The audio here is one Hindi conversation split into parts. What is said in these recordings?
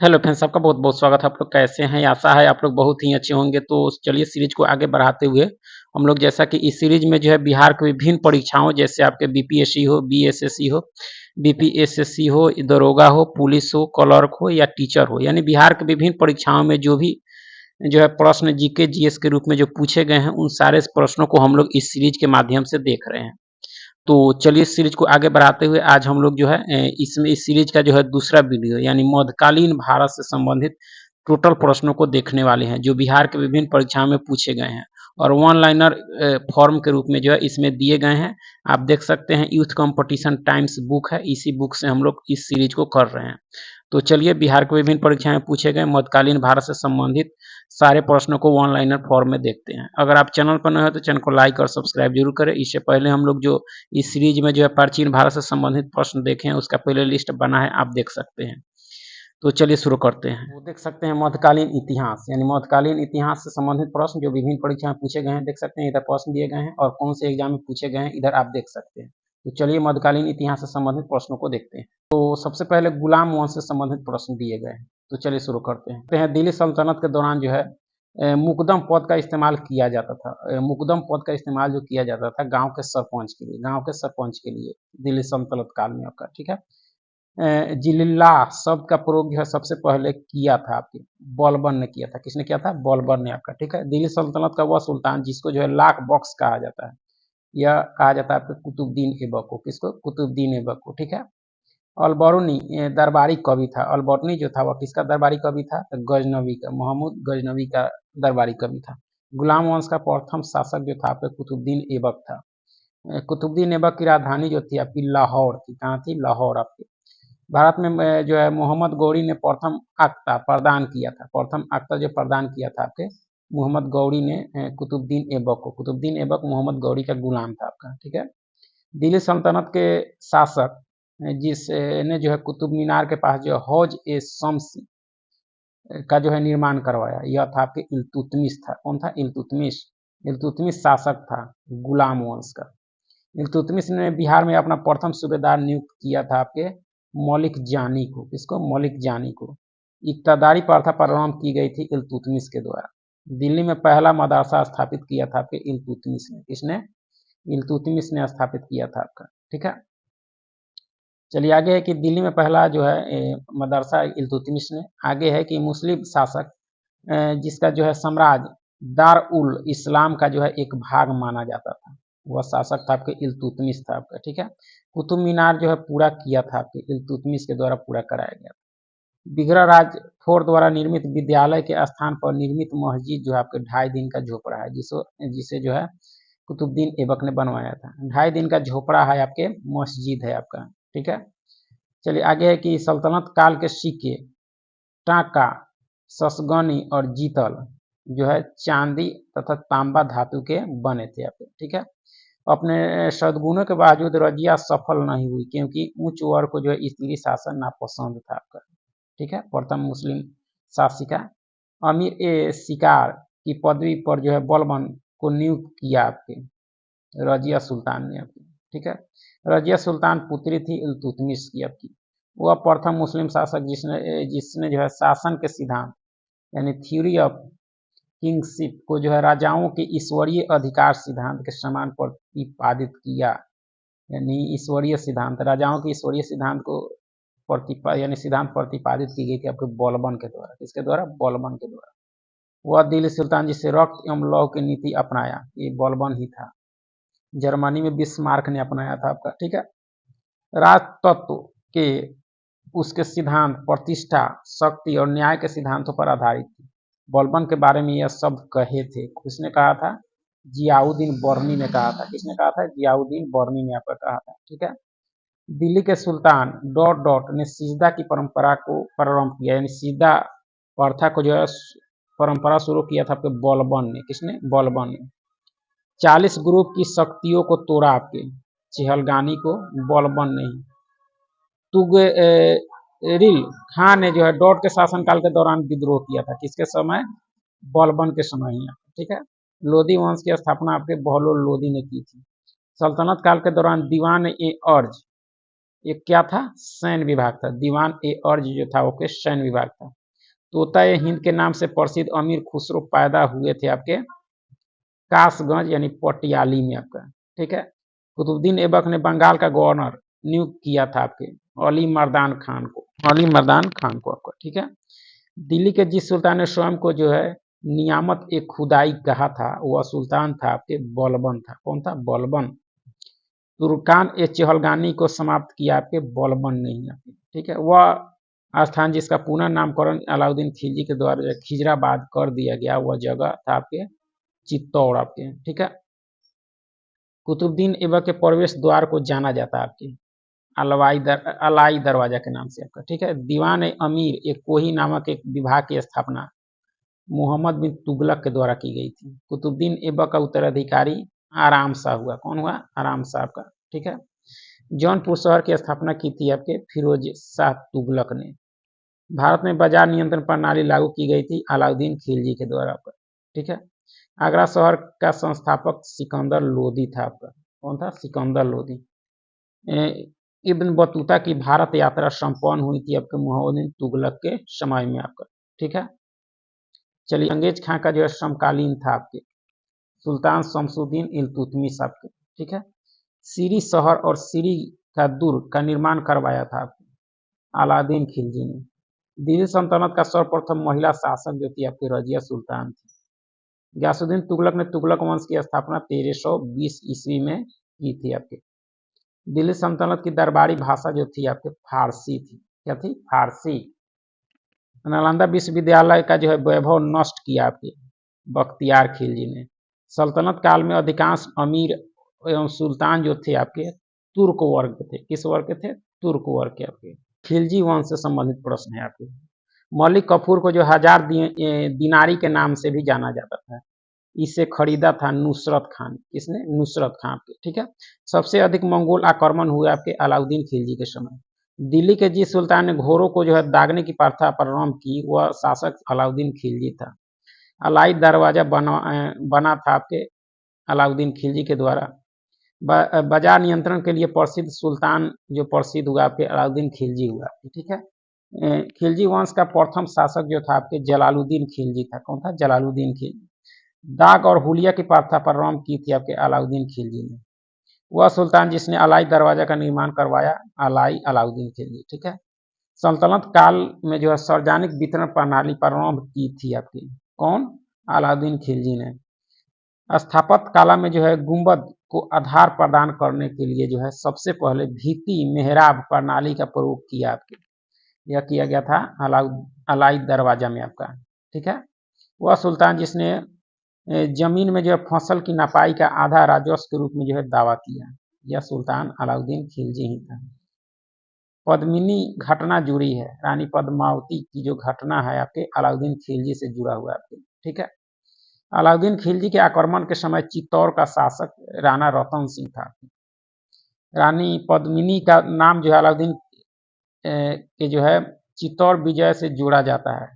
हेलो फ्रेंड्स, आपका बहुत-बहुत स्वागत है। आप लोग कैसे हैं? आशा है आप लोग बहुत ही अच्छे होंगे। तो चलिए सीरीज को आगे बढ़ाते हुए हम लोग जैसा कि इस सीरीज में जो है बिहार की विभिन्न परीक्षाओं जैसे आपके बीपीएससी हो, बीएसएससी हो, बीपीएसएससी हो, दरोगा हो, पुलिस हो, क्लर्क हो या टीचर हो, यानी बिहार की विभिन्न परीक्षाओं में जो भी जो है प्रश्न जीके, जीएस के रूप में जो पूछे गए हैं, उन सारे प्रश्नों को हम लोग इस सीरीज के माध्यम से देख रहे हैं। तो चलिए इस सीरीज को आगे बढ़ाते हुए आज हम लोग जो है इसमें इस सीरीज का जो है दूसरा वीडियो यानी मध्यकालीन भारत से संबंधित टोटल प्रश्नों को देखने वाले हैं जो बिहार के विभिन्न परीक्षाओं में पूछे गए हैं और वन लाइनर फॉर्म के रूप में जो है इसमें दिए गए हैं। आप देख सकते हैं यूथ कंपटीशन टाइम्स बुक है, इसी बुक से हम लोग इस सीरीज को कर रहे हैं। तो चलिए बिहार के विभिन्न परीक्षाएं पूछे गए मध्यकालीन भारत से संबंधित सारे प्रश्नों को वन लाइनर फॉर्म में देखते हैं। अगर आप चैनल पर नए हो तो चैनल को लाइक और सब्सक्राइब जरूर करें। इससे पहले हम लोग जो इस सीरीज में जो है प्राचीन भारत से संबंधित प्रश्न देखे हैं उसका पहले लिस्ट बना है, आप देख सकते हैं। तो चलिए शुरू करते हैं। वो देख सकते हैं मध्यकालीन इतिहास यानी मध्यकालीन इतिहास से संबंधित प्रश्न जो विभिन्न परीक्षा में पूछे गए हैं, देख सकते हैं इधर प्रश्न दिए गए हैं और कौन से एग्जाम में पूछे गए हैं इधर आप देख सकते हैं। तो चलिए मध्यकालीन इतिहास से संबंधित प्रश्नों को देखते हैं। तो सबसे पहले गुलाम वंश से संबंधित प्रश्न दिए गए हैं, तो चलिए शुरू करते हैं। दिल्ली सल्तनत के दौरान जो है मुकदम पद का इस्तेमाल किया जाता था। मुकदम पद का इस्तेमाल जो किया जाता था गांव के सरपंच के लिए, गांव के सरपंच के लिए दिल्ली सल्तनत काल में आपका, ठीक है। जिल्ला शब्द का प्रयोग जो है सबसे पहले किया था आपके बलबन ने किया था। किसने किया था? बलबन ने आपका, ठीक है। दिल्ली सल्तनत का वह सुल्तान जिसको जो है लाख बख्श कहा जाता है, यह कहा जाता है आपके कुतुबुद्दीन ऐबक को। किसको? कुतुबुद्दीन ऐबक को, ठीक है। अलबरूनी दरबारी कवि था। अलबरूनी जो था वह किसका दरबारी कवि था? तो गजनवी का, मोहम्मद गजनवी का दरबारी कवि था। गुलाम वंश का प्रथम शासक जो था आपके कुतुबुद्दीन ऐबक था। कुतुबुद्दीन ऐबक की राजधानी जो थी आपकी लाहौर थी। कहाँ थी? लाहौर आपकी। भारत में जो है मोहम्मद गौरी ने प्रथम अख्ता प्रदान किया था। प्रथम अख्ता जो प्रदान किया था आपके मोहम्मद गौरी ने कुतुबुद्दीन ऐबक को। कुतुबुद्दीन ऐबक मोहम्मद गौरी का गुलाम था आपका, ठीक है। दिल्ली सल्तनत के शासक जिसने जो है कुतुब मीनार के पास जो हौज ए शम्स का जो है निर्माण करवाया, यह था आपके इल्तुतमिश था। कौन था? इल्तुतमिश। इल्तुतमिश शासक था गुलाम वंश का। इल्तुतमिश ने बिहार में अपना प्रथम सूबेदार नियुक्त किया था आपके मलिक जानी को। किसको? मलिक जानी को। इक्तादारी प्रथा प्रारंभ की गई थी इल्तुतमिश के द्वारा। दिल्ली में पहला मदरसा स्थापित किया था आपके इल्तुतमिश ने। किसने? इल्तुतमिश ने स्थापित किया था आपका, ठीक है। चलिए आगे है कि दिल्ली में पहला जो है मदरसा इल्तुतमिश ने। आगे है कि मुस्लिम शासक जिसका जो है साम्राज्य दार उल इस्लाम का जो है एक भाग माना जाता था, वह शासक था आपके इल्तुतमिश था आपका, ठीक है। कुतुब मीनार जो है पूरा किया था आपके इल्तुतमिश के द्वारा पूरा कराया गया था। बिगड़ा राज फोर द्वारा निर्मित विद्यालय के स्थान पर निर्मित मस्जिद जो है आपके 2.5 दिन का झोपड़ा है, जिसे जो है कुतुबुद्दीन ऐबक ने बनवाया था। 2.5 दिन का झोपड़ा है आपके, मस्जिद है आपका, ठीक है। चलिए आगे है कि सल्तनत काल के सिक्के टाका, ससगनी और जीतल जो है चांदी तथा तांबा धातु के बने थे आपके, ठीक है। अपने सद्गुणों के बावजूद रजिया सफल नहीं हुई क्योंकि उच्च वर्ग को जो है स्त्री शासन नापसंद था आपका, ठीक है। प्रथम मुस्लिम शासिका अमीर ए शिकार की पदवी पर जो है बलबन को नियुक्त किया आपके रजिया सुल्तान ने आपकी, ठीक है। रजिया सुल्तान पुत्री थी इल्तुतमिश की आपकी। वह प्रथम मुस्लिम शासक जिसने जिसने जो है शासन के सिद्धांत यानी थ्योरी ऑफ किंगशिप को जो है राजाओं के ईश्वरीय अधिकार सिद्धांत के समान प्रतिपादित किया। यानी ईश्वरीय सिद्धांत, राजाओं के ईश्वरीय सिद्धांत को यानी सिद्धांत प्रतिपादित की गई थी आपके बलबन के द्वारा। किसके द्वारा? बलबन के द्वारा। वह दिल्ली सुल्तान जिससे रक्त एवं लौ की नीति अपनाया, ये बलबन ही था। जर्मनी में बिस्मार्क ने अपनाया था आपका, ठीक है। राजतत्व के उसके सिद्धांत प्रतिष्ठा, शक्ति और न्याय के सिद्धांतों पर आधारित थी। बलबन के बारे में यह शब्द कहे थे। किसने कहा था? जियाउद्दीन बर्नी ने कहा था। किसने कहा था? जियाउद्दीन बर्नी ने आपका कहा था, ठीक है। दिल्ली के सुल्तान डॉट डॉट ने सिजदा की परंपरा को प्रारंभ किया, यानी सिजदा प्रथा को जो है परंपरा शुरू किया था आपके बलबन ने। किसने? बलबन ने। 40 ग्रुप की शक्तियों को तोड़ा आपके चहलगानी को बलबन ने। तुगरिल खान ने जो है डॉट के शासनकाल के दौरान विद्रोह किया था। किसके समय? बलबन के समय ही, ठीक है। लोधी वंश की स्थापना आपके बहलोल लोधी ने की थी। सल्तनत काल के दौरान दीवान ए अर्ज एक क्या था, सैन्य विभाग था। दीवान ए अर्ज जो था वो के सैन्य विभाग था। तोता ए हिंद के नाम से प्रसिद्ध अमीर खुसरो पैदा हुए थे आपके कासगंज यानी पटियाली में आपका, ठीक है। कुतुबुद्दीन ऐबक ने बंगाल का गवर्नर नियुक्त किया था आपके अली मर्दान खान को आपका, ठीक है। दिल्ली के जिस सुल्तान ने स्वयं को जो है नियामत ए खुदाई कहा था वह सुल्तान था आपके बलबन था। कौन था, बलबन। तुर्कान ए चहलगानी को समाप्त किया आपके बलबन ने ही आपके, ठीक है। वह स्थान जिसका पुनः नामकरण अलाउद्दीन खिलजी के द्वारा खिजराबाद कर दिया गया वह जगह था आपके चित्तौड़ आपके, ठीक है। कुतुबुद्दीन ऐबक के प्रवेश द्वार को जाना जाता है आपके अलाई दरवाजा के नाम से आपका, ठीक है। दीवान ए अमीर एक कोही नामक एक विभाग की स्थापना मोहम्मद बिन तुगलक के द्वारा की गई थी। कुतुबुद्दीन ऐबक का उत्तराधिकारी आराम शाह हुआ। कौन हुआ, आराम शाह का, ठीक है। जौनपुर शहर की स्थापना की थी आपके फिरोज शाह तुगलक ने। भारत में बाजार नियंत्रण प्रणाली लागू की गई थी अलाउद्दीन खिलजी के द्वारा आपका, ठीक है। आगरा शहर का संस्थापक सिकंदर लोदी था आपका। कौन था, सिकंदर लोदी। इब्न बतूता की भारत यात्रा संपन्न हुई थी आपके मोहम्मद बिन तुगलक के समय में आपका, ठीक है। चलिए, चंगेज खां का जो है समकालीन था आपके सुल्तान शमसुद्दीन इल्तुतमिश आपके, ठीक है। सीरी शहर और सीरी का दुर्ग का निर्माण करवाया था आपके अलाउद्दीन खिलजी ने। दिल्ली सल्तनत का सर्वप्रथम महिला शासक जो थी आपकी रजिया सुल्तान थी। गयासुद्दीन तुगलक ने तुगलक वंश की स्थापना 1320 ईस्वी में की थी आपके। दिल्ली सल्तनत की दरबारी भाषा जो थी आपके फारसी थी। क्या थी, फारसी। नालंदा विश्वविद्यालय का जो है वैभव नष्ट किया आपके बख्तियार खिलजी ने। सल्तनत काल में अधिकांश अमीर एवं सुल्तान जो थे आपके तुर्क वर्ग के थे। किस वर्ग के थे, तुर्क वर्ग के आपके। खिलजी वंश से संबंधित प्रश्न है आपके। मलिक कफूर को जो हजार दिनारी के नाम से भी जाना जाता था, इसे खरीदा था नुसरत खान। किसने, नुसरत खान आपके, ठीक है। सबसे अधिक मंगोल आक्रमण हुए आपके अलाउद्दीन खिलजी के समय। दिल्ली के जिस सुल्तान ने घोड़ों को जो है दागने की प्रथा प्रारंभ की वह शासक अलाउद्दीन खिलजी था। अलाई दरवाजा बना था आपके अलाउद्दीन खिलजी के द्वारा। बाजार नियंत्रण के लिए प्रसिद्ध सुल्तान जो प्रसिद्ध हुआ आपके अलाउद्दीन खिलजी हुआ, ठीक है। खिलजी वंश का प्रथम शासक जो था आपके जलालुद्दीन खिलजी था। कौन था, जलालुद्दीन खिलजी। दाग और हुलिया की प्रथा प्रारंभ की थी आपके अलाउद्दीन खिलजी ने। वह सुल्तान जिसने अलाई दरवाजा का निर्माण करवाया अलाउद्दीन खिलजी, ठीक है। सल्तनत काल में जो है सार्वजनिक वितरण प्रणाली प्रारंभ की थी आपकी। कौन, अलाउद्दीन खिलजी ने। स्थापत्य कला में जो है गुंबद को आधार प्रदान करने के लिए जो है सबसे पहले भित्ति मेहराब प्रणाली का प्रयोग किया आपके। यह किया गया था अलाई दरवाजा में आपका, ठीक है। वह सुल्तान जिसने जमीन में जो है फसल की नपाई का आधा राजस्व के रूप में जो है दावा किया, यह सुल्तान अलाउद्दीन खिलजी ही था। पद्मिनी घटना जुड़ी है, रानी पद्मावती की जो घटना है आपके अलाउद्दीन खिलजी से जुड़ा हुआ है आपके, ठीक है। अलाउद्दीन खिलजी के आक्रमण के समय चित्तौड़ का शासक राणा रतन सिंह था। रानी पद्मिनी का नाम जो है अलाउद्दीन के जो है चित्तौड़ विजय से जोड़ा जाता है।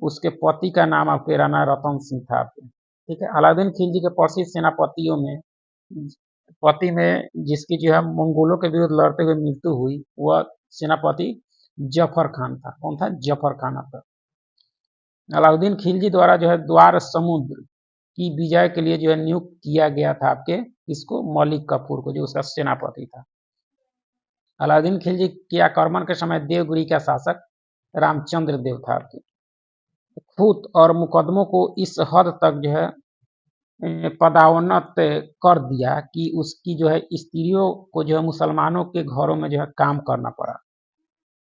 उसके पति का नाम आपके राणा रतन सिंह था आपके, ठीक है। अलाउद्दीन खिलजी के प्रसिद्ध सेनापतियों में पति में जिसकी जो है मंगोलों के विरुद्ध लड़ते हुए मृत्यु हुई वह सेनापति जफर खान था। कौन था, जफर खान आपका। अलाउद्दीन खिलजी द्वारा जो है द्वार समुद्र की विजय के लिए जो है नियुक्त किया गया था आपके इसको, मलिक कफूर को, जो उसका सेनापति था। अलाउद्दीन खिलजी के आक्रमण के समय देवगिरी का शासक रामचंद्र देव था आपके। खूत और मुकदमों को इस हद तक जो है पदावनत कर दिया कि उसकी जो है स्त्रियों को जो है मुसलमानों के घरों में जो है काम करना पड़ा।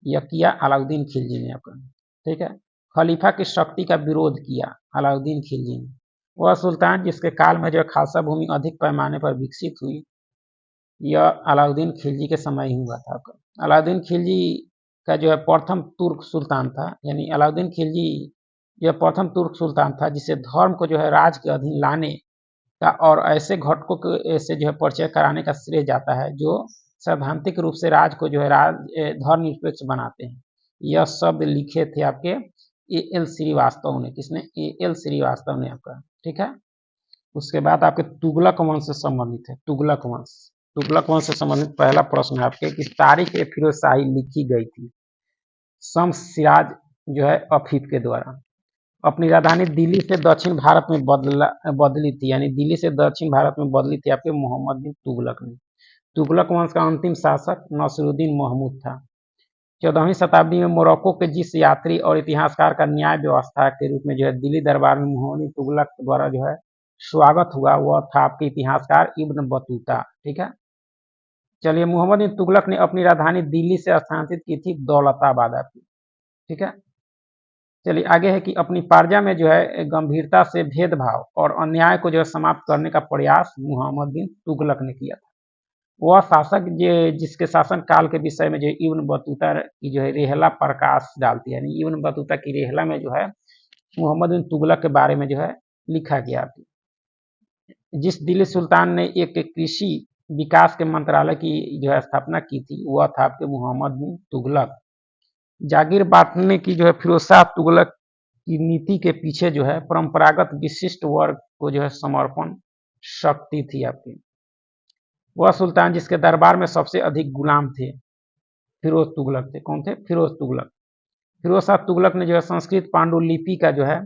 यह किया अलाउद्दीन खिलजी ने आपका, ठीक है। खलीफा की शक्ति का विरोध किया अलाउद्दीन खिलजी ने। वह सुल्तान जिसके काल में जो खालसा भूमि अधिक पैमाने पर विकसित हुई यह अलाउद्दीन खिलजी के समय ही हुआ था आपका। अलाउद्दीन खिलजी का जो है प्रथम तुर्क सुल्तान था, यानी अलाउद्दीन खिलजी यह प्रथम तुर्क सुल्तान था जिसे धर्म को जो है राज के अधीन लाने का और ऐसे घटकों से जो है परिचय कराने का श्रेय जाता है जो सैद्धांतिक रूप से राज को जो है धर्मनिरपेक्ष बनाते हैं। यह शब्द लिखे थे आपके A.L. श्रीवास्तव ने। किसने, A.L. श्रीवास्तव ने आपका, ठीक है। उसके बाद आपके तुगलक वंश से संबंधित है, तुगलक वंश। तुगलक वंश से संबंधित पहला प्रश्न है आपके कि तारीख ए फिरोज शाही लिखी गई थी शम्स सिराज जो है अफीफ के द्वारा। अपनी राजधानी दिल्ली से दक्षिण भारत में बदली थी, यानी दिल्ली से दक्षिण भारत में बदली थी आपके मोहम्मद बिन तुगलक ने। तुगलक वंश का अंतिम शासक नसीरुद्दीन महमूद था। 14वीं शताब्दी में मोरक्को के जिस यात्री और इतिहासकार का न्याय व्यवस्था के रूप में जो है दिल्ली दरबार में मोहम्मद तुगलक द्वारा जो है स्वागत हुआ, वह था आपके इतिहासकार इब्न बतूता। ठीक है, चलिए, मोहम्मद बिन तुगलक ने अपनी राजधानी दिल्ली से स्थानांतरित की थी दौलताबाद आपकी। ठीक है, चलिए आगे है कि अपनी प्रजा में जो है गंभीरता से भेदभाव और अन्याय को जो है समाप्त करने का प्रयास मोहम्मद बिन तुगलक ने किया था। वह शासक जिसके शासन काल के विषय में जो इब्न बतूता की जो है रेहला प्रकाश डालती है, यानी इब्न बतूता की रेहला में जो है मोहम्मद बिन तुगलक के बारे में जो है लिखा गया था। जिस दिल्ली सुल्तान ने एक कृषि विकास के मंत्रालय की जो है स्थापना की थी, वह था आपके मोहम्मद बिन तुगलक। जागीर बांटने की जो है फिरोज शाह तुगलक की नीति के पीछे जो है परंपरागत विशिष्ट वर्ग को जो है समर्पण शक्ति थी आपकी। वह सुल्तान जिसके दरबार में सबसे अधिक गुलाम थे फिरोज तुगलक थे। कौन थे? फिरोज तुगलक। फिरोज शाह तुगलक ने जो है संस्कृत पांडुलिपि का जो है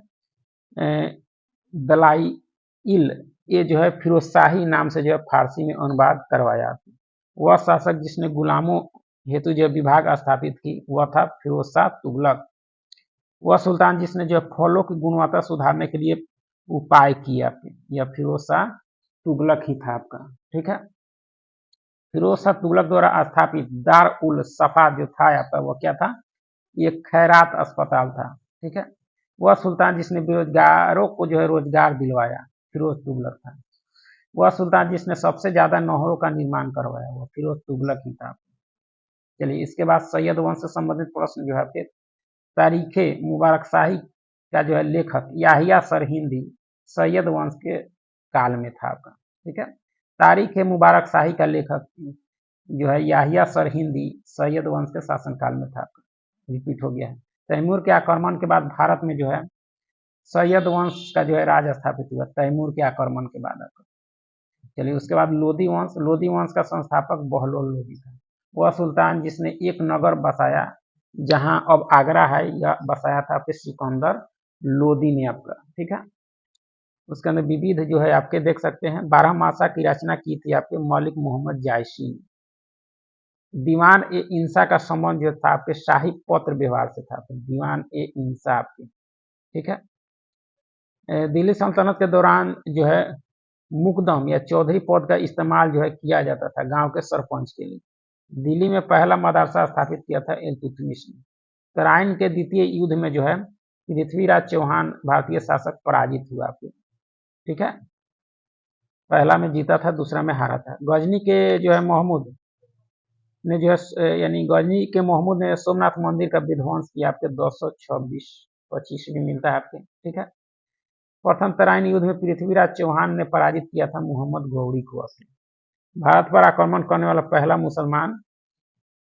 दलाइल ये जो है फिरोज शाही नाम से जो है फारसी में अनुवाद करवाया। वह शासक जिसने गुलामों हेतु जो विभाग स्थापित की, वह था फिरोज शाह तुगलक। वह सुल्तान जिसने जो फलों की गुणवत्ता सुधारने के लिए उपाय किया आपके, यह फिरोज शाह तुगलक ही था आपका। ठीक है, फिरोज शाह तुगलक द्वारा स्थापित दार उल सफा जो था आपका, वह क्या था? ये खैरात अस्पताल था। ठीक है, वह सुल्तान जिसने बेरोजगारों को जो है रोजगार दिलवाया, फिरोज तुगलक था। वह सुल्तान जिसने सबसे ज्यादा नहरों का निर्माण करवाया, वह फिरोज तुगलक ही था। चलिए, इसके बाद सैयद वंश से संबंधित प्रश्न जो है आपके तारीखे मुबारक शाही का जो है लेखक याहिया सरहिंदी सैयद वंश के काल में था आपका। ठीक है, तारीख मुबारक शाही का लेखक जो है याहिया सरहिंदी सैयद वंश के शासनकाल में था आपका। रिपीट हो गया है। तैमूर के आक्रमण के बाद भारत में जो है सैयद वंश का जो है राज स्थापित हुआ, तैमूर के आक्रमण के बाद आपका। चलिए, उसके बाद लोधी वंश। लोधी वंश का संस्थापक बहलोल लोधी था। वह सुल्तान जिसने एक नगर बसाया जहां अब आगरा है, यह बसाया था आपके सिकंदर लोधी ने आपका। ठीक है, उसके अंदर विविध जो है आपके देख सकते हैं 12 मासा की रचना की थी आपके मलिक मोहम्मद जायसी ने। दीवान ए इंसा का संबंध जो था आपके शाही पत्र व्यवहार से था, दीवान ए इंसा आपके। ठीक है, दिल्ली सल्तनत के दौरान जो है मुकदम या चौधरी पद का इस्तेमाल जो है किया जाता था गांव के सरपंच के लिए। दिल्ली में पहला मदरसा स्थापित किया था इल्तुतमिश ने। तराइन के द्वितीय युद्ध में जो है पृथ्वीराज चौहान भारतीय शासक पराजित हुआ आपके। ठीक है, पहला में जीता था, दूसरा में हारा था। गजनी के जो है महमूद ने जो है यानी गजनी के महमूद ने सोमनाथ मंदिर का विध्वंस किया आपके 226 में मिलता है आपके। ठीक है, प्रथम तराइन युद्ध में पृथ्वीराज चौहान ने पराजित किया था मोहम्मद गौरी को आपके। भारत पर आक्रमण करने वाला पहला मुसलमान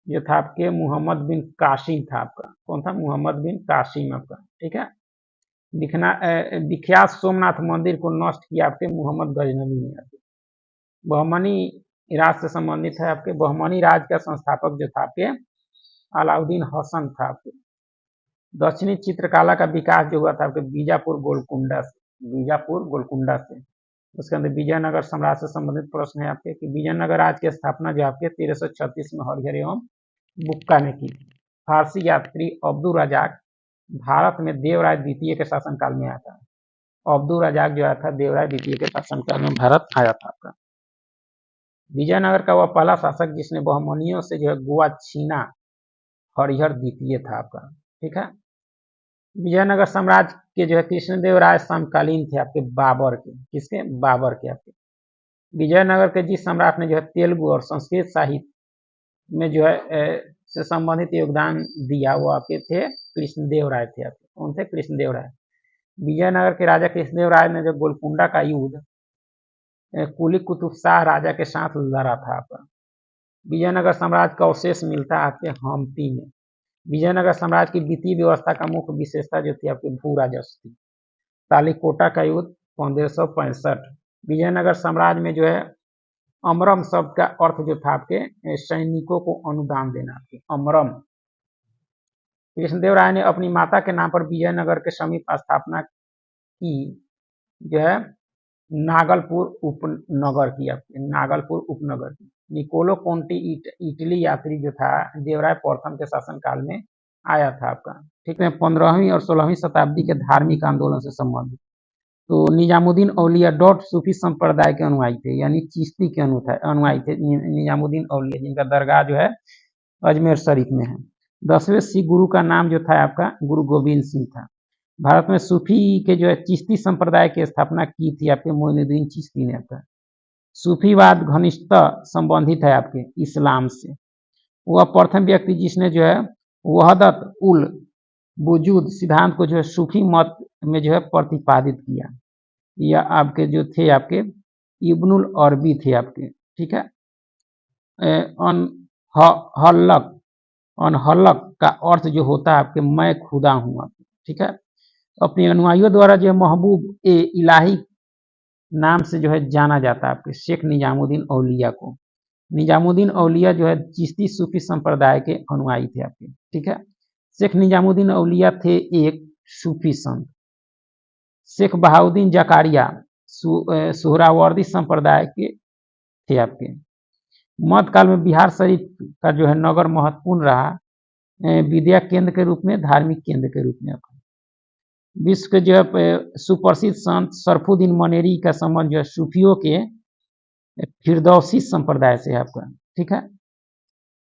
जो था आपके मोहम्मद बिन कासिम था आपका। कौन था? मोहम्मद बिन कासिम आपका। ठीक है, विख्यात सोमनाथ मंदिर को नष्ट किया आपके मोहम्मद गजनवी ने आपके। बहमनी राज से संबंधित है आपके। बहमनी राज का संस्थापक जो था आपके अलाउद्दीन हसन था आपके। दक्षिणी चित्रकला का विकास जो हुआ था आपके बीजापुर गोलकुंडा से। उसके अंदर विजयनगर साम्राज्य से संबंधित प्रश्न है आपके कि विजयनगर राज्य की स्थापना जो आपके 1336 में हरिहर एवं बुक्का ने की। फारसी यात्री अब्दुल रजाक भारत में देवराय द्वितीय के शासनकाल में आया था। अब्दुल रजाक जो आया था देवराय द्वितीय के शासनकाल में भारत आया था आपका। विजयनगर का वह पहला शासक जिसने बहमनियों से जो है गोवा छीना हरिहर द्वितीय था आपका। ठीक है, विजयनगर साम्राज्य के जो है कृष्णदेव राय समकालीन थे आपके बाबर के। किसके? बाबर के आपके। विजयनगर के जिस सम्राट ने जो है तेलुगु और संस्कृत साहित्य में जो है से संबंधित योगदान दिया, वो आपके थे कृष्णदेव राय थे आपके। कौन थे? कृष्णदेव राय। विजयनगर के राजा कृष्णदेव राय ने जो गोलकुंडा का युद्ध कुली कुतुब शाह राजा के साथ लड़ा था आपका। विजयनगर साम्राज्य का अवशेष मिलता है आपके हम्पी में। विजयनगर साम्राज्य की वित्तीय व्यवस्था का मुख्य विशेषता जो थी आपकी भू राजस्व थी। तालीकोटा का युद्ध 1565। विजयनगर साम्राज्य में जो है अमरम शब्द का अर्थ जो था आपके सैनिकों को अनुदान देना, आपके अमरम। कृष्णदेव राय ने अपनी माता के नाम पर विजयनगर के समीप स्थापना की, जो है नागलपुर उपनगर की, आपके नागलपुर उपनगर की। निकोलो कोंटी इटली यात्री जो था देवराय प्रथम के शासनकाल में आया था आपका, ठीक है। 15वीं और 16वीं शताब्दी के धार्मिक आंदोलन से संबंधित। तो निजामुद्दीन औलिया डॉट सूफी संप्रदाय के अनुयायी थे, यानी चिश्ती के अनुयायी थे निजामुद्दीन औलिया, जिनका दरगाह जो है अजमेर शरीफ में है। 10वें सिख गुरु का नाम जो था आपका गुरु गोविंद सिंह था। भारत में सूफी के जो है चिश्ती संप्रदाय की स्थापना की थी आपके मोइनुद्दीन चिश्ती ने आपका। सूफीवाद घनिष्ठता संबंधित है आपके इस्लाम से। वह प्रथम व्यक्ति जिसने जो है वहदत उल वजूद सिद्धांत को जो है सूफी मत में जो है प्रतिपादित किया। या आपके जो थे आपके इब्नुल अरबी थे आपके, ठीक है। अनहलक का अर्थ जो होता है आपके मैं खुदा हूँ, ठीक है। अपने अनुयायियों द्वारा जो महबूब ए इलाही नाम से जो है जाना जाता है आपके शेख निजामुद्दीन औलिया को। निजामुद्दीन औलिया जो है चिश्ती सूफी संप्रदाय के अनुयायी थे आपके, ठीक है। शेख निजामुद्दीन औलिया थे एक सूफी संत। शेख बहाउद्दीन जकारिया सोहरावर्दी संप्रदाय के थे आपके। मध्यकाल में बिहार शरीफ का जो है नगर महत्वपूर्ण रहा, विद्या केंद्र के रूप में, धार्मिक केंद्र के रूप में। विश्व के जो है सुप्रसिद्ध संत सरफुद्दीन मनेरी का संबंध जो है सूफियों के फिरदौसी संप्रदाय से है आपका, ठीक है।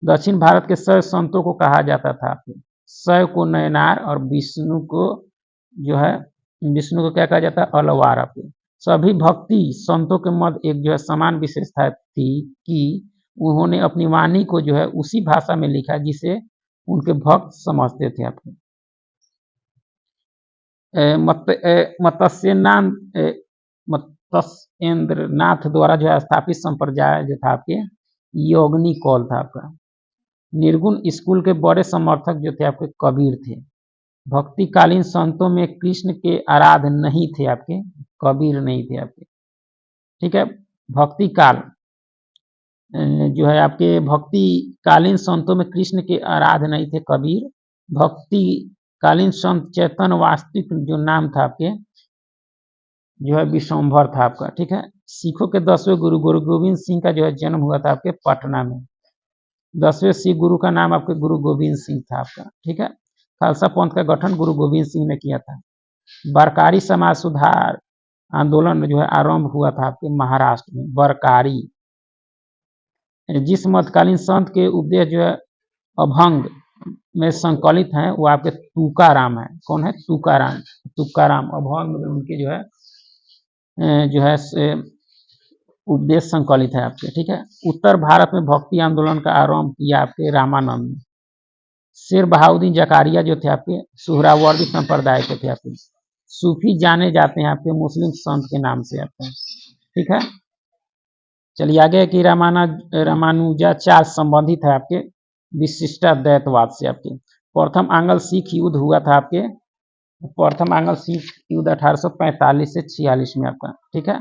दक्षिण भारत के 100 संतों को कहा जाता था आपके। 100 को नयनार और विष्णु को जो है विष्णु को क्या कहा जाता है, अलवार आपके। सभी भक्ति संतों के मध्य एक जो है समान विशेषता थी कि उन्होंने अपनी वाणी को जो है उसी भाषा में लिखा जिसे उनके भक्त समझते थे आपके। मत्स्येंद्र नाथ द्वारा जो है स्थापित संप्रदाय जो था आपके योगनी कौल था आपका। निर्गुण स्कूल के बड़े समर्थक जो थे आपके कबीर थे। भक्तिकालीन संतों में कृष्ण के आराध्य नहीं थे आपके, कबीर नहीं थे आपके, ठीक है। भक्ति काल जो है आपके भक्तिकालीन संतों में कृष्ण के आराध्य नहीं थे कबीर। भक्तिकालीन संत चैतन्य वास्तविक जो नाम था आपके जो है विश्वम्भर था आपका, ठीक है। सिखों के 10वें गुरु गुरु गोविंद सिंह का जो है जन्म हुआ था आपके पटना में। 10वें सिख गुरु का नाम आपके गुरु गोविंद सिंह था आपका, ठीक है। खालसा पंथ का गठन गुरु गोविंद सिंह ने किया था। बरकारी समाज सुधार आंदोलन जो है आरंभ हुआ था आपके महाराष्ट्र में। बरकारी जिस मध्यकालीन संत के उपदेश जो है अभंग में संकलित हैं वो आपके तुकाराम है। कौन है? तुकाराम। तुकाराम अभंग में उनके जो है उपदेश संकलित है आपके, ठीक है। उत्तर भारत में भक्ति आंदोलन का आरंभ किया आपके रामानंद ने। शेर बहाउद्दीन जकारिया जो थे आपके सोहरावर्दी संप्रदाय के थे आपके। सूफी जाने जाते हैं आपके मुस्लिम संत के नाम से आपके, ठीक है। चलिए आगे कि रामानुजाचार्य संबंधित है आपके विशिष्टाद्वैतवाद से आपके। प्रथम आंग्ल सिख युद्ध हुआ था आपके। प्रथम आंग्ल सिख युद्ध 1845 से 46 में आपका, ठीक है।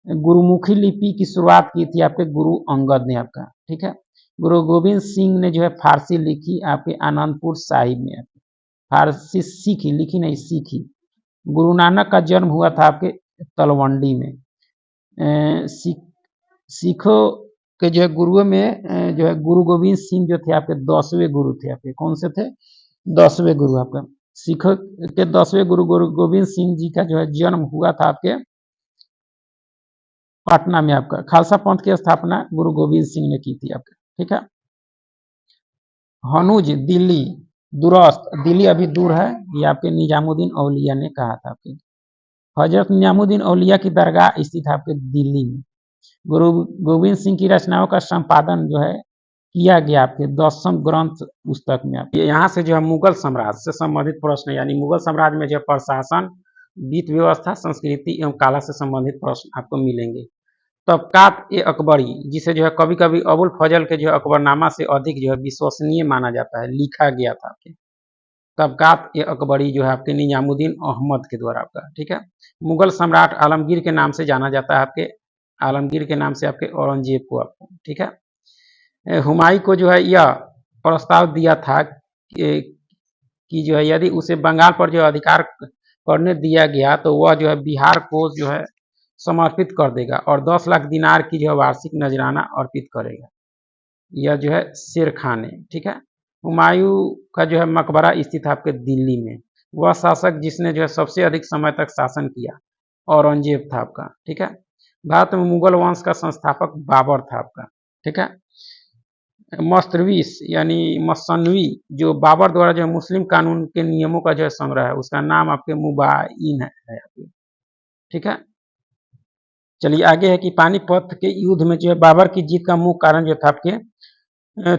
गुरुमुखी लिपि की शुरुआत की थी आपके गुरु अंगद ने आपका, ठीक है। गुरु गोविंद सिंह ने जो है फारसी लिखी आपके आनंदपुर साहिब में। फारसी सीखी, लिखी नहीं सीखी। गुरु नानक का जन्म हुआ था आपके तलवंडी में। सिखों के जो है गुरुओं में जो है गुरु गोविंद सिंह जो थे आपके 10वें गुरु थे आपके। कौन से थे? 10वें गुरु आपका। सिखों के 10वें गुरु गुरु गोविंद सिंह जी का जो है जन्म हुआ था आपके पटना में आपका। खालसा पंथ की स्थापना गुरु गोविंद सिंह ने की थी आपका, ठीक है। हनुज दिल्ली दूरस्थ, दिल्ली अभी दूर है, ये आपके निजामुद्दीन औलिया ने कहा था आपके। हजरत निजामुद्दीन औलिया की दरगाह स्थित है आपके दिल्ली में। गुरु गोविंद सिंह की रचनाओं का संपादन जो है किया गया आपके 10वें ग्रंथ पुस्तक में। आप यहाँ से जो है मुगल साम्राज्य से संबंधित प्रश्न, यानी मुगल साम्राज्य में जो प्रशासन, वित्त व्यवस्था, संस्कृति एवं कला से संबंधित प्रश्न आपको मिलेंगे। तबकात ए अकबरी, जिसे जो है कभी कभी अबुल फजल के जो है अकबरनामा से अधिक जो है विश्वसनीय माना जाता है, लिखा गया था आपके। तबकात ए अकबरी जो है आपके निजामुद्दीन अहमद के द्वारा आपका, ठीक है। मुगल सम्राट आलमगीर के नाम से जाना जाता है आपके। आलमगीर के नाम से आपके औरंगजेब को आपको, ठीक है। हुमायूं को जो है यह प्रस्ताव दिया था कि जो है यदि उसे बंगाल पर जो अधिकार करने दिया गया तो वह जो है बिहार को जो है समर्पित कर देगा और 10 लाख दिनार की जो है वार्षिक नजराना अर्पित करेगा। यह जो है शेर खान है, ठीक है। हुमायूं का जो है मकबरा स्थित है आपके दिल्ली में। वह शासक जिसने जो है सबसे अधिक समय तक शासन किया औरंगजेब था आपका, ठीक है। भारत में मुगल वंश का संस्थापक बाबर था आपका, ठीक है। मस्तरवीस यानी मसनवी जो बाबर द्वारा जो मुस्लिम कानून के नियमों का जो है संग्रह है, उसका नाम आपके मुबाइन है आपके, ठीक है। चलिए आगे है कि पानीपत के युद्ध में जो है बाबर की जीत का मुख्य कारण जो था आपके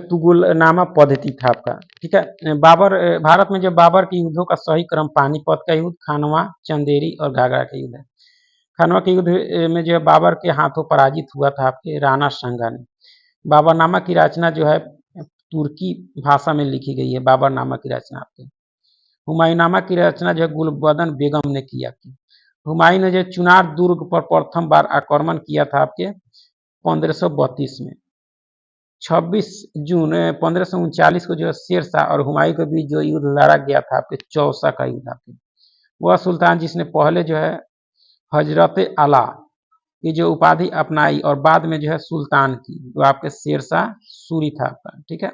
तुगलनामा पद्धति था आपका, ठीक है। बाबर भारत में जो बाबर के युद्धों का सही क्रम पानीपत का युद्ध, खानवा, चंदेरी और घाघरा का युद्ध है। खानवा के युद्ध में जो है बाबर के हाथों पराजित हुआ था आपके राणा सांगा ने। बाबरनामा की रचना जो है तुर्की भाषा में लिखी गई है। बाबरनामा की रचना आपके हुमायूंनामा की रचना जो है गुलबदन बेगम ने किया थी। हुमायूं ने जो चुनार दुर्ग पर प्रथम बार आक्रमण किया था आपके 1532 में। 26 जून 1539 को जो है शेरशाह और हुमायूं के बीच जो युद्ध लड़ा गया था आपके चौसा का युद्ध आपके, वह सुल्तान जिसने पहले जो है हजरत आला की जो उपाधि अपनाई और बाद में जो है सुल्तान की, जो आपके शेरशाह सूरी था आपका, ठीक है।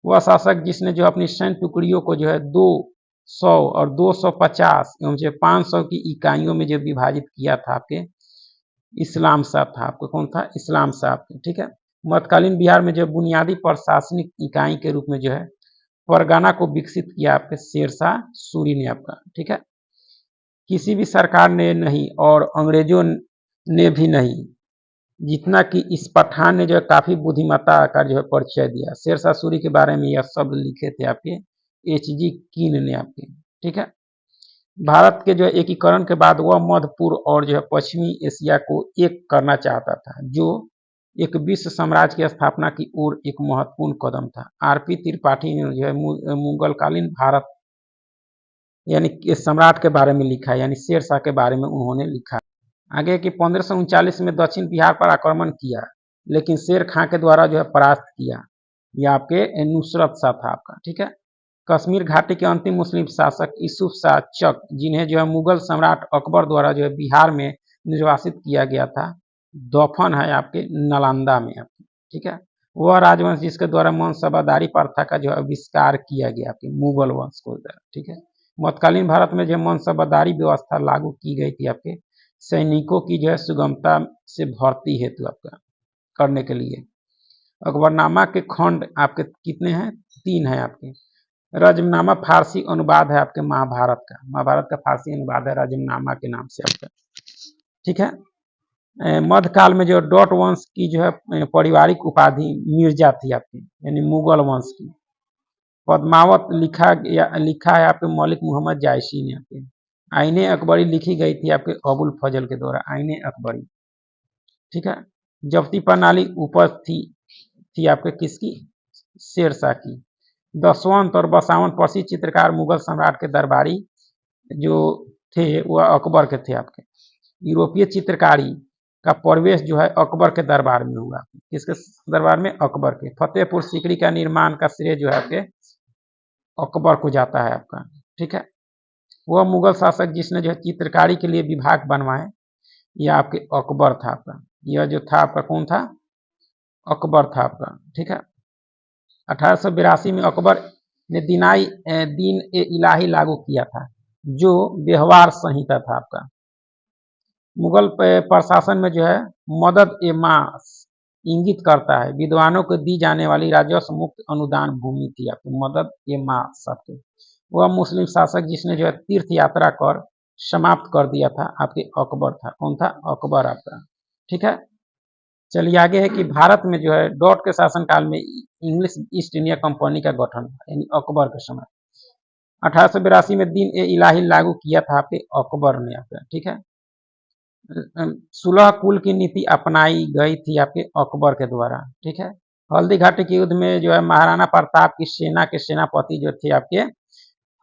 वह शासक जिसने जो अपनी सैन्य टुकड़ियों को जो है 200 और 250 एवं जो 500 की इकाइयों में जो विभाजित किया था आपके इस्लाम साहब था आपको, कौन था? इस्लाम साहब, ठीक है। मध्यकालीन बिहार में जो बुनियादी प्रशासनिक इकाई के रूप में जो है परगना को विकसित किया आपके शेरशाह सूरी ने आपका, ठीक है। किसी भी सरकार ने नहीं और अंग्रेजों ने भी नहीं, जितना कि इस पठान ने जो है काफी बुद्धिमत्ता का जो है परिचय दिया। शेरशाह सूरी के बारे में यह शब्द लिखे थे आपके H.G. कीन ने आपके, ठीक है। भारत के जो एकीकरण के बाद वह मध्य पूर्व और जो है पश्चिमी एशिया को एक करना चाहता था, जो एक विश्व साम्राज्य की स्थापना की ओर एक महत्वपूर्ण कदम था। R.P. त्रिपाठी ने जो है मुगलकालीन भारत यानी सम्राट के बारे में लिखा है, यानी शेरशाह के बारे में उन्होंने लिखा। आगे कि 1539 में दक्षिण बिहार पर आक्रमण किया, लेकिन शेर खां के द्वारा जो है परास्त किया। यह आपके नुसरत शाह था आपका, ठीक है। कश्मीर घाटी के अंतिम मुस्लिम शासक यूसुफ शाह चक, जिन्हें जो है मुगल सम्राट अकबर द्वारा जो है बिहार में निर्वासित किया गया था, दफन है आपके नालंदा में आपके, ठीक है। वह राजवंश जिसके द्वारा मनसबादारी प्रथा का जो आविष्कार किया गया आपके मुगल वंश को, ठीक है। मध्यकालीन भारत में जो मनसबादारी व्यवस्था लागू की गई थी आपके सैनिकों की जो है सुगमता से भर्ती हेतु आपका करने के लिए। अकबरनामा के खंड आपके कितने हैं? 3 हैं आपके। रजमनामा फारसी अनुवाद है आपके महाभारत का, महाभारत का फारसी अनुवाद है रजमनामा के नाम से आपका, ठीक है। मध्यकाल में जो डॉट वंश की जो है पारिवारिक उपाधि मिर्जा थी आपकी, यानी मुगल वंश की। पद्मावत लिखा है आपके मलिक मोहम्मद जायसी ने आपके। आईने अकबरी लिखी गई थी आपके अबुल फजल के द्वारा, आईने अकबरी, ठीक है। जब्ती प्रणाली उपज थी आपके किसकी? शेरशाह की। दसवंत और बसावन प्रसिद्ध चित्रकार मुगल सम्राट के दरबारी जो थे वह अकबर के थे आपके। यूरोपीय चित्रकारी का प्रवेश जो है अकबर के दरबार में हुआ। किसके दरबार में? अकबर के। फतेहपुर सीकरी का निर्माण का श्रेय जो है आपके अकबर को जाता है आपका, ठीक है। वह मुगल शासक जिसने जो है चित्रकारी के लिए विभाग बनवाए, यह आपके अकबर था आपका। यह जो था आपका कौन था? अकबर था आपका, ठीक है। 1882 में अकबर ने दीन ए इलाही लागू किया था, जो व्यवहार संहिता था आपका। मुगल प्रशासन में जो है मदद ए मास इंगित करता है विद्वानों को दी जाने वाली राजस्व मुक्त अनुदान भूमि थी आपकी, मदद ए मास आपके। वह मुस्लिम शासक जिसने जो है तीर्थ यात्रा कर समाप्त कर दिया था आपके अकबर था। कौन था? अकबर आपका, ठीक है। चलिए आगे है कि भारत में जो है डॉट के शासनकाल में इंग्लिश ईस्ट इंडिया कंपनी का गठन हुआ, यानी अकबर के समय। 1882 में दीन ए इलाही लागू किया था आपके अकबर ने आपका, ठीक है। सुलह कुल की नीति अपनाई गई थी आपके अकबर के द्वारा, ठीक है। हल्दी घाटी के युद्ध में जो है महाराणा प्रताप की सेना के सेनापति जो थे आपके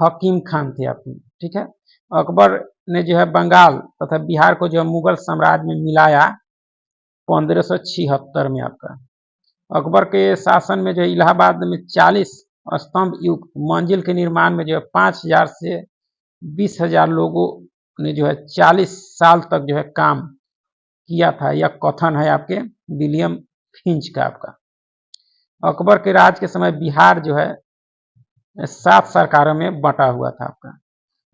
हकीम खान थे आपके, ठीक है। अकबर ने जो है बंगाल तथा बिहार को जो है मुगल साम्राज्य में मिलाया 1576 में आपका। अकबर के शासन में जो इलाहाबाद में 40 स्तंभ युक्त मंजिल के निर्माण में जो है 5000 से 20,000 लोगों ने जो है 40 साल तक जो है काम किया था। यह कथन है आपके विलियम फिंच का आपका। अकबर के राज के समय बिहार जो है 7 सरकारों में बंटा हुआ था आपका।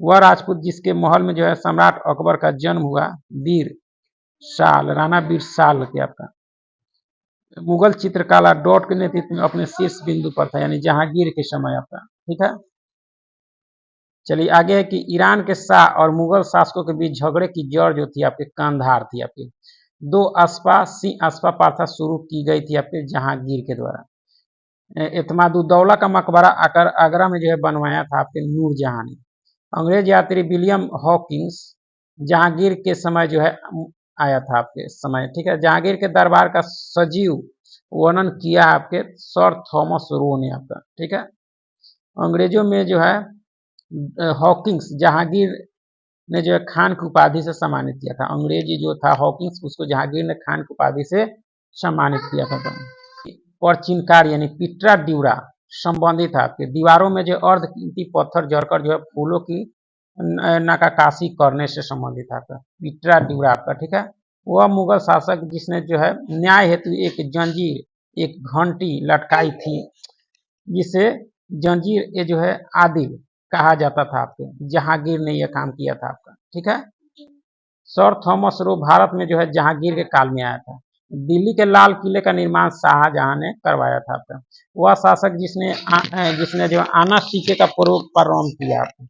वह राजपूत जिसके महल में जो है सम्राट अकबर का जन्म हुआ वीर साल राणा वीर साल के आपका मुगल चित्रकला डॉट के नेतृत्व में अपने शीर्ष बिंदु पर था, यानी जहांगीर के समय आपका। ठीक है, चलिए आगे है कि ईरान के शाह और मुगल शासकों के बीच झगड़े की जड़ जो थी आपके कांधार थी आपकी। 2 अस्पा प्रथा शुरू की गई थी आपके जहांगीर के द्वारा। एतमादुद्दौला का मकबरा आगरा में जो है बनवाया था आपके नूरजहां ने। अंग्रेज यात्री विलियम हॉकिंस जहांगीर के समय जो है आया था आपके समय। ठीक है, जहांगीर के दरबार का सजीव वर्णन किया आपके सर थॉमस रो ने आपका। ठीक है, अंग्रेजों में जो है हॉकिंस जहांगीर ने जो है खान की उपाधि से सम्मानित किया था। अंग्रेजी जो था हॉकिंस, उसको जहांगीर ने खान की उपाधि से सम्मानित किया था। और चिनकार यानी पिट्रा ड्यूरा संबंधित आपके दीवारों में जो अर्धकीमती पत्थर जड़कर जो है फूलों की नक्काशी करने से संबंधित आपका पिट्रा ड्यूरा आपका। ठीक है, वह मुगल शासक जिसने जो है न्याय हेतु एक जंजीर एक घंटी लटकाई थी, जिसे जंजीर ये जो है आदिल कहा जाता था आपके। जहांगीर ने यह काम किया था आपका। ठीक है, सर थॉमस रो भारत में जो है जहांगीर के काल में आया था। दिल्ली के लाल किले का निर्माण शाहजहां ने करवाया था आपका। वह शासक जिसने जो आना सिक्के का प्रारंभ किया था।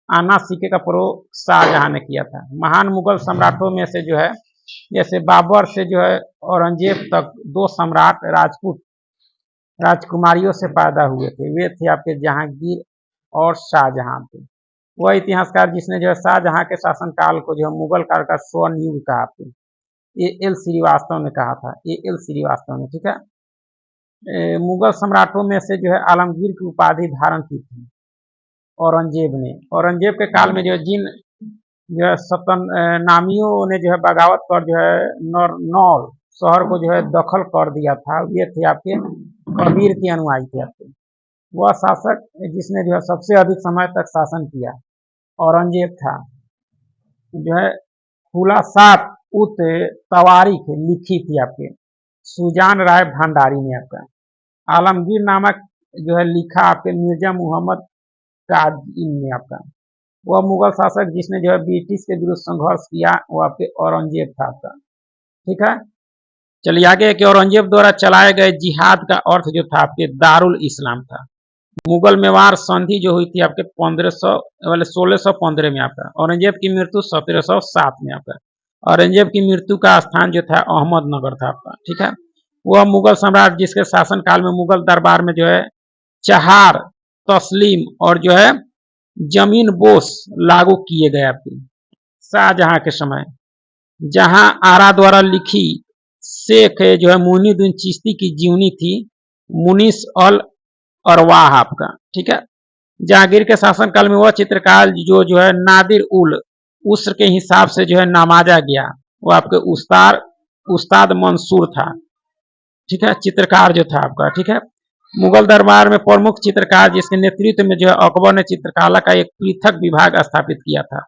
आना सिक्के का प्रयोग शाहजहां ने किया था। महान मुगल सम्राटों में से जो है जैसे बाबर से जो है औरंगजेब तक 2 सम्राट राजपूत राजकुमारियों से पैदा हुए थे। वे थे आपके जहांगीर और शाहजहां थे। वह इतिहासकार जिसने जो है शाहजहां के शासनकाल को जो है मुगल काल का स्वर्ण युग कहा आपके एल श्रीवास्तव ने कहा था। एल श्रीवास्तव ने। ठीक है, मुगल सम्राटों में से जो है आलमगीर की उपाधि धारण की थी औरंगजेब ने। औरंगजेब के काल में जो जिन जो है सतन नामियों ने जो है बगावत कर जो है नौल शहर को जो है दखल कर दिया था, ये थे आपके कबीर के अनुयायी थे आपके। वह शासक जिसने जो है सबसे अधिक समय तक शासन किया औरंगजेब था। जो है खुलासात उत तवारीख लिखी थी आपके सुजान राय भंडारी ने आपका। आलमगीर नामक जो है लिखा आपके मिर्जा मोहम्मद काजिम ने आपका। वह मुगल शासक जिसने जो है ब्रिटिश के विरुद्ध संघर्ष किया, वो आपके औरंगजेब था आपका। ठीक है, चलिए आगे कि औरंगजेब द्वारा चलाए गए जिहाद का अर्थ जो था आपके दारुल इस्लाम था। मुगल मेवाड़ संधि जो हुई थी आपके 1615 में आपका। औरंगजेब की मृत्यु 1707 में आपका। औरंगजेब की मृत्यु का स्थान जो था अहमदनगर था आपका। ठीक है, वह मुगल सम्राट जिसके शासन काल में मुगल दरबार में जो है चहार तस्लीम और जो है जमीन बोस लागू किए गए आपके शाहजहां के समय। जहां आरा द्वारा लिखी शेख जो है मुनीदुन चिश्ती की जीवनी थी मुनीस अल अरवाह आपका। ठीक है, जहांगीर के शासन काल में वह चित्रकार जो है नादिर उल उस्र के हिसाब से जो है नवाजा गया, वो आपके उस्ताद मंसूर था। ठीक है, चित्रकार जो था आपका। ठीक है, मुगल दरबार में प्रमुख चित्रकार जिसके नेतृत्व में जो है अकबर ने चित्रकला का एक पृथक विभाग स्थापित किया था,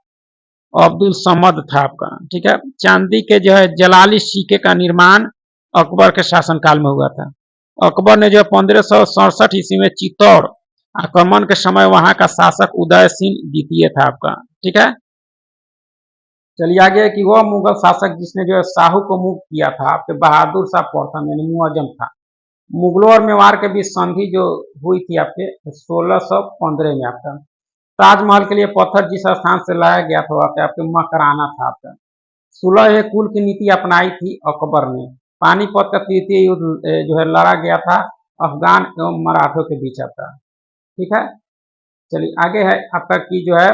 अब्दुल समद था आपका। ठीक है, चांदी के जो है जलाली सिक्के का निर्माण अकबर के शासनकाल में हुआ था। अकबर ने जो है 1567 ईस्वी में चित्तौड़ आक्रमण के समय वहां का शासक उदय सिंह द्वितीय था आपका। ठीक है, चलिए आगे कि वह मुगल शासक जिसने जो है शाहू को मुक्त किया था आपके बहादुर शाह प्रथम यानी मुअज्जम था। मुगलों और मेवाड़ के बीच संधि जो हुई थी आपके 1615 में आपका। ताजमहल के लिए पत्थर जिस स्थान से लाया गया था वहाँ पे आपके मकराना था आपका। सुलह कुल की नीति अपनाई थी अकबर ने। पानीपत का तृतीय युद्ध जो है लड़ा गया था अफगान एवं मराठों के बीच आपका। ठीक है, चलिए आगे है आपका की जो है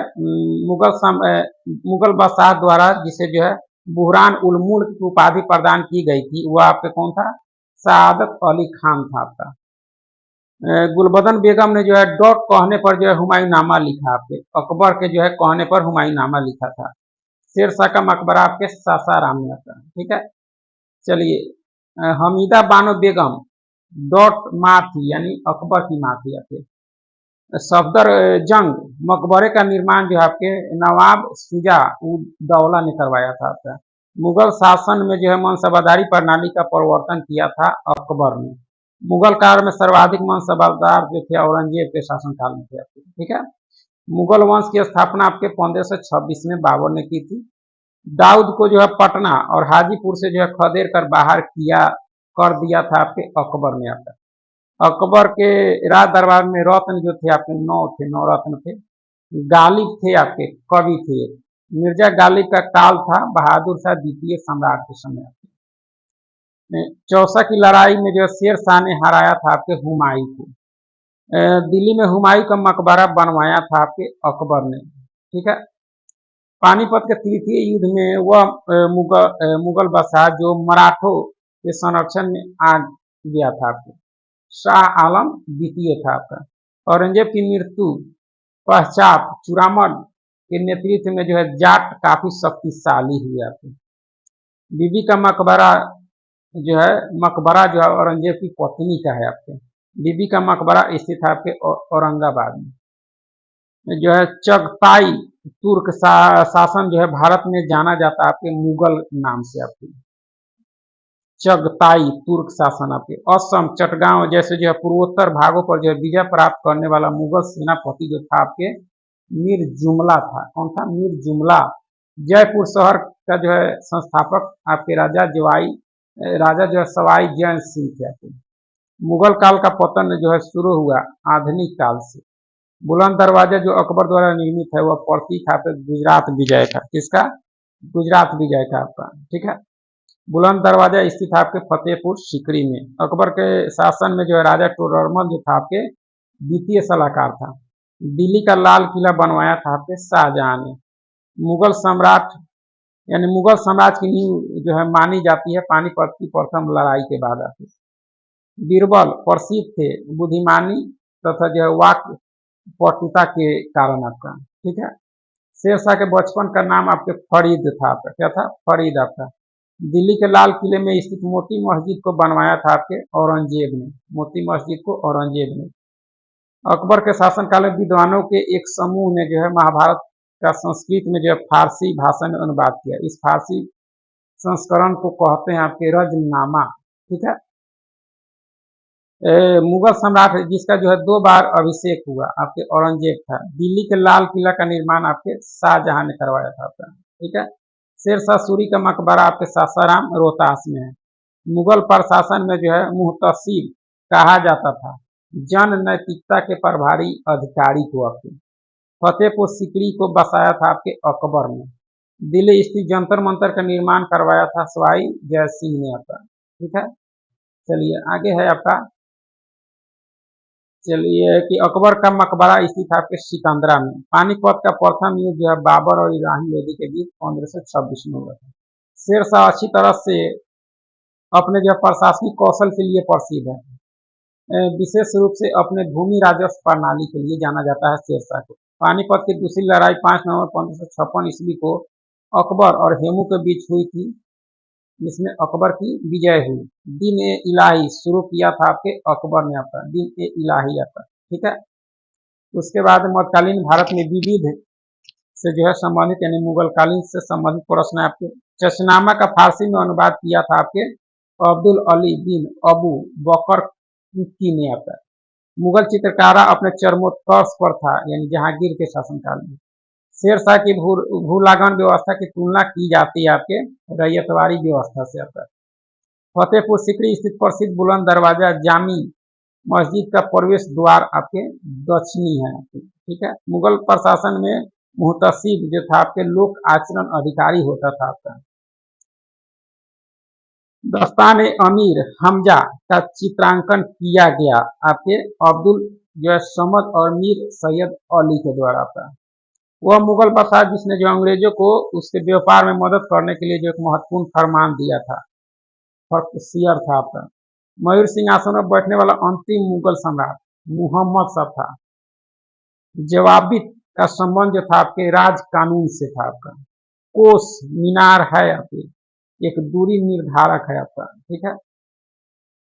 मुगल बादशाह द्वारा जिसे जो है बुहरान उल मुल्क की उपाधि प्रदान की गई थी, वह आपके कौन था? सादत अली खान था आपका। गुलबदन बेगम ने जो है डॉट कहने पर जो है हुमायूंनामा लिखा आपके। अकबर के जो है कहने पर हुमायूंनामा लिखा था। शेरशाह का मकबरा आपके सासाराम में आता है। ठीक है, चलिए, हमीदा बानो बेगम डॉट माँ थी, यानी अकबर की माँ थी आपके। सफदर जंग मकबरे का निर्माण जो है आपके नवाब शुजा उद दौला ने करवाया था आपका। मुगल शासन में जो है मनसबादारी प्रणाली का प्रवर्तन किया था अकबर ने। मुगल काल में सर्वाधिक मनसबादार जो थे औरंगजेब के शासनकाल में थे आपके, ठीक है। मुगल वंश की स्थापना आपके 1526 में बाबर ने की थी। दाऊद को जो है पटना और हाजीपुर से जो है खदेड़ कर बाहर किया कर दिया था आपके अकबर ने आपका। अकबर के राज दरबार में रत्न जो थे आपके 9 रत्न थे। गालिब थे आपके, कवि थे। मिर्जा गालिब का काल था बहादुर शाह द्वितीय सम्राट के समय। चौसा की लड़ाई में जो शेर शाह ने हराया था आपके हुमायूं को। दिल्ली में हुमायूं का मकबरा बनवाया था आपके अकबर ने, ठीक है। पानीपत के तृतीय युद्ध में वह मुगल बादशाह जो मराठों के संरक्षण में आ गया था आपके। शाह आलम द्वितीय था आपका। औरंगजेब की मृत्यु पश्चात चूड़ामल के नेतृत्व में जो है जाट काफी शक्तिशाली हुए आपके। बीबी का मकबरा जो है औरंगजेब की पत्नी का है आपके। बीबी का मकबरा स्थित है आपके औरंगाबाद में। जो है चगताई तुर्क शासन जो है भारत में जाना जाता है आपके मुगल नाम से आपके। चगताई तुर्क शासन आपके। असम चटगांव जैसे जो है पूर्वोत्तर भागों पर जो है विजय प्राप्त करने वाला मुगल सेनापति जो था आपके मीर जुमला था। कौन था? मीर जुमला। जयपुर शहर का जो है संस्थापक आपके राजा जो है सवाई जैन सिंह थे आपके। मुगल काल का पतन जो है शुरू हुआ आधुनिक काल से। बुलंद दरवाजा जो अकबर द्वारा निर्मित है वह प्रतीक आपके गुजरात विजय का। किसका? गुजरात विजय का आपका, ठीक है। बुलंद दरवाजा स्थित आपके फतेहपुर सीकरी में। अकबर के शासन में जो है राजा टोडरमल जो था आपके द्वितीय सलाहकार था। दिल्ली का लाल किला बनवाया था आपके शाहजहां ने। मुगल सम्राट यानी मुगल साम्राज्य की नींव जो है मानी जाती है पानीपत की प्रथम लड़ाई के बाद आती। बीरबल प्रसिद्ध थे बुद्धिमानी तथा जो है वाक पटुता के कारण आपका, ठीक है। शेरशाह के बचपन का नाम आपके फरीद था आपका। क्या था? फरीद आपका। दिल्ली के लाल किले में स्थित मोती मस्जिद को बनवाया था आपके औरंगजेब ने। मोती मस्जिद को औरंगजेब ने। अकबर के शासनकाल में विद्वानों के एक समूह ने जो है महाभारत का संस्कृत में जो है फारसी भाषा में अनुवाद किया। इस फारसी संस्करण को कहते हैं आपके रजनामा, ठीक है। मुगल सम्राट जिसका जो है 2 बार अभिषेक हुआ आपके औरंगजेब था। दिल्ली के लाल किला का निर्माण आपके शाहजहां ने करवाया था आपका, ठीक है। शेरशाह सूरी का मकबरा आपके सासाराम रोहतास में है। मुगल प्रशासन में जो है मुहतसिब कहा जाता था जन नैतिकता के प्रभारी अधिकारी को आपके। फतेहपुर सीकरी को बसाया था आपके अकबर ने। दिल्ली स्थित जंतर मंतर का निर्माण करवाया था सवाई जय सिंह ने आपका, ठीक है। चलिए आगे है आपका। चलिए कि अकबर का मकबरा स्थित आपके सिकंदरा में। पानीपत का प्रथम युद्ध जो है बाबर और इब्राहिम लोदी के बीच 1526 में हुआ था। शेरशाह अच्छी तरह से अपने जो प्रशासनिक कौशल के लिए प्रसिद्ध है। विशेष रूप से अपने भूमि राजस्व प्रणाली के लिए जाना जाता है शेरशाह को। पानीपत की दूसरी लड़ाई 5 नवंबर 1556 ईस्वी को अकबर और हेमू के बीच हुई थी, जिसमें अकबर की विजय हुई। दिन ए इलाही शुरू किया था आपके अकबर ने आपका। दिन ए इलाही आपका, ठीक है। उसके बाद मध्यकालीन भारत में विविध से जो है संबंधित यानी मुगल कालीन से संबंधित प्रश्न आपके। चशनामा का फारसी में अनुवाद किया था आपके अब्दुल अली बिन अबू बकर की ने आपका। मुगल चित्रकारा अपने चरमोत्कर्ष पर था यानी जहांगीर के शासनकाल में। शेरशाह की भूलागन व्यवस्था की तुलना की जाती है आपके रैयतवाड़ी व्यवस्था से आपका। फतेहपुर सीकरी स्थित प्रसिद्ध बुलंद दरवाजा जामी मस्जिद का प्रवेश द्वार आपके दक्षिणी है, ठीक है। मुगल प्रशासन में मुहतसिब जो था आपके लोक आचरण अधिकारी होता था आपका। दस्तान अमीर हमजा का चित्रांकन किया गया आपके अब्दुल जो है समद और मीर सैयद अली के द्वारा आपका। वह मुगल बादशाह जिसने जो अंग्रेजों को उसके व्यापार में मदद करने के लिए जो एक महत्वपूर्ण फरमान दिया था, फर्कसियर था आपका। मयूर सिंहासन पर बैठने वाला अंतिम मुगल सम्राट मुहम्मद शाह था। जवाबित का संबंध जो था आपके राज कानून से था आपका। कोस मीनार है आपके एक दूरी निर्धारक है आपका, ठीक है।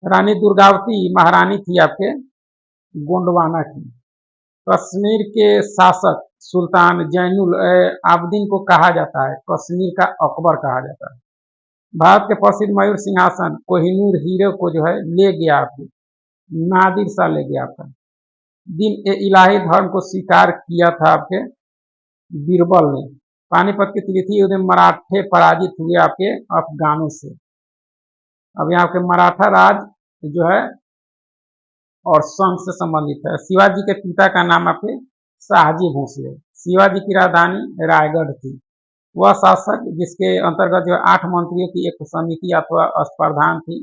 रानी दुर्गावती महारानी थी आपके गोंडवाना की। कश्मीर के शासक सुल्तान जैनुल आबदीन को कहा जाता है कश्मीर का अकबर कहा जाता है। भारत के प्रसिद्ध मयूर सिंहासन कोहिनूर हीरे को जो है ले गया आपको नादिर शाह ले गया आपका। दिन ए इलाही धर्म को स्वीकार किया था आपके बीरबल ने। पानीपत की तृतीय युद्ध में मराठे पराजित हुए आपके अफगानों से। अब यहाँ के मराठा राज जो है और संघ से संबंधित है। शिवाजी के पिता का नाम आपके शाहजी भोसले। शिवाजी की राजधानी रायगढ़ थी। वह शासक जिसके अंतर्गत जो 8 मंत्रियों की एक समिति अथवा स्पर्धान थी,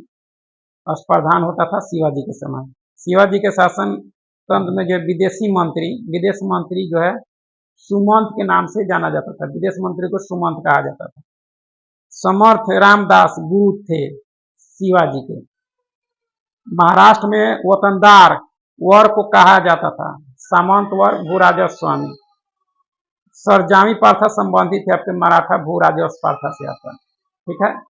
स्पर्धान होता था शिवाजी के समय। शिवाजी के शासन तंत्र में जो विदेश मंत्री जो है सुमंत के नाम से जाना जाता था। विदेश मंत्री को सुमंत कहा जाता था। समर्थ रामदास गुरु थे शिवाजी के। महाराष्ट्र में वतनदार वर्ग को कहा जाता था सामंत वर्ग भूराजस्व स्वामी। सरजामी प्रथा संबंधित है आपके मराठा भूराजस्व प्रथा से आता है, ठीक है।